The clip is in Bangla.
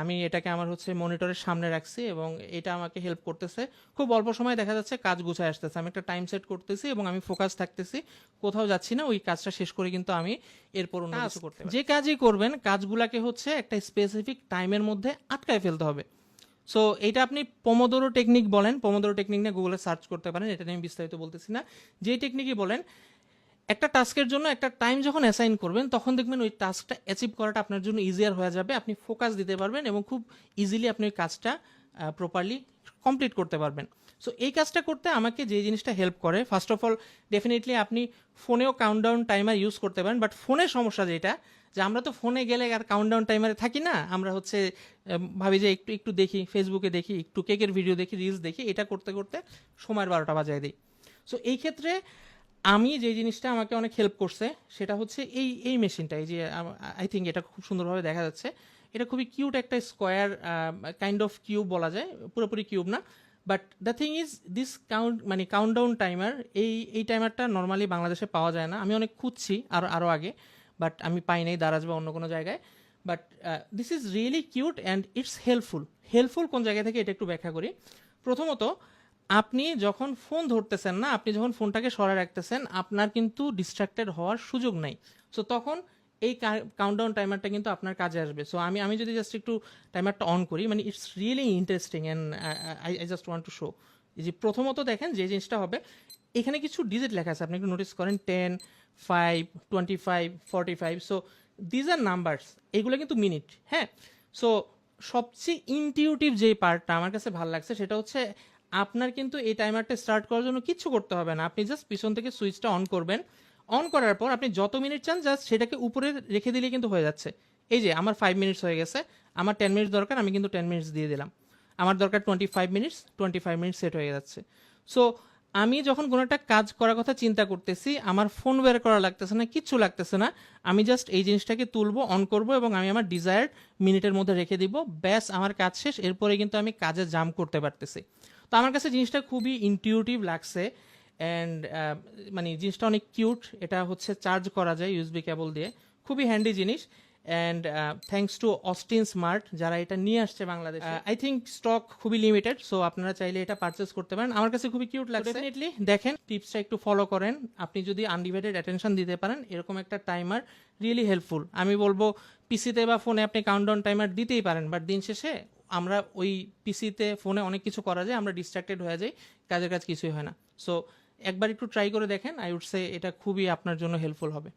আমি এটাকে আমার হচ্ছে মনিটরের সামনে রাখছি এবং এটা আমাকে হেল্প করতেছে। খুব অল্প সময় দেখা যাচ্ছে কাজ গুছায় আসতেছে। আমি একটা টাইম সেট করতেছি এবং আমি ফোকাস থাকতেছি, কোথাও যাচ্ছি না। ওই কাজটা শেষ করে কিন্তু আমি এরপর অন্য কিছু করতে পারি। যে কাজই করবেন কাজগুলাকে হচ্ছে একটা স্পেসিফিক টাইমের মধ্যে আটকায় ফেলতে হবে। সো এটা আপনি পোমোদোরো টেকনিক বলেন, পোমোদোরো টেকনিক নিয়ে গুগলে সার্চ করতে পারেন, এটা নিয়ে আমি বিস্তারিত বলতেছি না। যে টেকনিকই বলেন, একটা টাস্কের জন্য একটা টাইম যখন অ্যাসাইন করবেন তখন দেখবেন ওই টাস্কটা অ্যাচিভ করাটা আপনার জন্য ইজিয়ার হয়ে যাবে, আপনি ফোকাস দিতে পারবেন এবং খুব ইজিলি আপনি ওই কাজটা প্রপারলি কমপ্লিট করতে পারবেন। সো এই কাজটা করতে আমাকে যে জিনিসটা হেল্প করে, ফার্স্ট অফ অল ডেফিনেটলি আপনি ফোনেও কাউন্টডাউন টাইমার ইউজ করতে পারেন, বাট ফোনের সমস্যা যেটা, যে আমরা তো ফোনে গেলে আর কাউন্টডাউন টাইমারে থাকি না, আমরা হচ্ছে ভাবি যে একটু একটু দেখি, ফেসবুকে দেখি, একটু কেকের ভিডিও দেখি, রিলস দেখি, এটা করতে করতে সময়ের 12টা বাজায় দিই। সো এই ক্ষেত্রে আমি যে জিনিসটা আমাকে অনেক হেল্প করছে সেটা হচ্ছে এই এই মেশিনটা, এই যে আই থিঙ্ক এটা খুব সুন্দরভাবে দেখা যাচ্ছে। এটা খুবই কিউট একটা স্কোয়ার কাইন্ড অফ কিউব বলা যায়, পুরোপুরি কিউব না। But the thing is this countdown timer, এই টাইমারটা নর্মালি বাংলাদেশে পাওয়া যায় না। আমি অনেক খুঁজছি আরও আগে, বাট আমি পাই নাই দারাজ বা অন্য কোনো জায়গায়। But this is really cute and it's helpful কোন জায়গা থেকে এটা একটু ব্যাখ্যা করি। প্রথমত, আপনি যখন ফোন ধরতেছেন না, আপনি যখন ফোনটাকে সরায় রাখতেছেন, আপনার কিন্তু ডিস্ট্রাক্টেড হওয়ার সুযোগ নাই। সো তখন এই কাউন্টডাউন টাইমারটা কিন্তু আপনার কাজে আসবে। সো আমি যদি জাস্ট একটু টাইমারটা অন করি, মানে it's really interesting and I just want to show. যে প্রথমত দেখেন যে জিনিসটা হবে, এখানে কিছু ডিজিট লেখা আছে, আপনি একটু নোটিস করেন, 10, 5, 25, 45। সো দিজ আর নাম্বারস, এগুলো কিন্তু মিনিট, হ্যাঁ। সো সবচেয়ে ইনটিউটিভ যে পার্টটা আমার কাছে ভালো লাগছে সেটা হচ্ছে, আপনার কিন্তু এই টাইমারটা স্টার্ট করার জন্য কিচ্ছু করতে হবে না। আপনি জাস্ট পিছন থেকে সুইচটা অন করবেন, অন করার পর আপনি যত মিনিট চান জাস্ট সেটাকে উপরে রেখে দিলে কিন্তু হয়ে যাচ্ছে। এই যে আমার 5 মিনিটস হয়ে গেছে, আমার 10 মিনিটস দরকার, আমি কিন্তু 10 মিনিটস দিয়ে দিলাম। আমার দরকার 25 মিনিটস, 25 মিনিটস সেট হয়ে যাচ্ছে। সো আমি যখন কোনো একটা কাজ করার কথা চিন্তা করতেছি, আমার ফোন বের করা লাগতেছে না, কিচ্ছু লাগতেছে না। আমি জাস্ট এই জিনিসটাকে তুলবো, অন করব এবং আমি আমার ডিজায়ার্ড মিনিটের মধ্যে রেখে দিব, ব্যাস আমার কাজ শেষ। এরপরে কিন্তু আমি কাজে জাম্প করতে পারতেছি। তো আমার কাছে জিনিসটা খুবই ইনটিউটিভ লাগছে অ্যান্ড মানে জিনিসটা অনেক কিউট। এটা হচ্ছে চার্জ করা যায় ইউএসবি কেবল দিয়ে, খুবই হ্যান্ডি জিনিস। And thanks to Austin Smart যারা এটা নিয়ে আসছে বাংলাদেশে। আই থিঙ্ক স্টক খুবই লিমিটেড, সো আপনারা চাইলে এটা পারচেস করতে পারেন। আমার কাছে খুবই কিউট লাগছে। ডেফিনেটলি দেখেন, টিপসটা একটু ফলো করেন। আপনি যদি আনডিভাইডেড অ্যাটেনশন দিতে পারেন, এরকম একটা টাইমার রিয়েলি হেল্পফুল। আমি বলবো পিসিতে বা ফোনে আপনি কাউন্টডাউন টাইমার দিতেই পারেন, বাট দিন শেষে আমরা ওই পিসিতে ফোনে অনেক কিছু করা যায়, আমরা ডিস্ট্রাক্টেড হয়ে যাই, কাজের কাজ কিছুই হয় না। সো একবার একটু ট্রাই করে দেখেন, আই উড সে এটা খুবই আপনার জন্য হেল্পফুল হবে।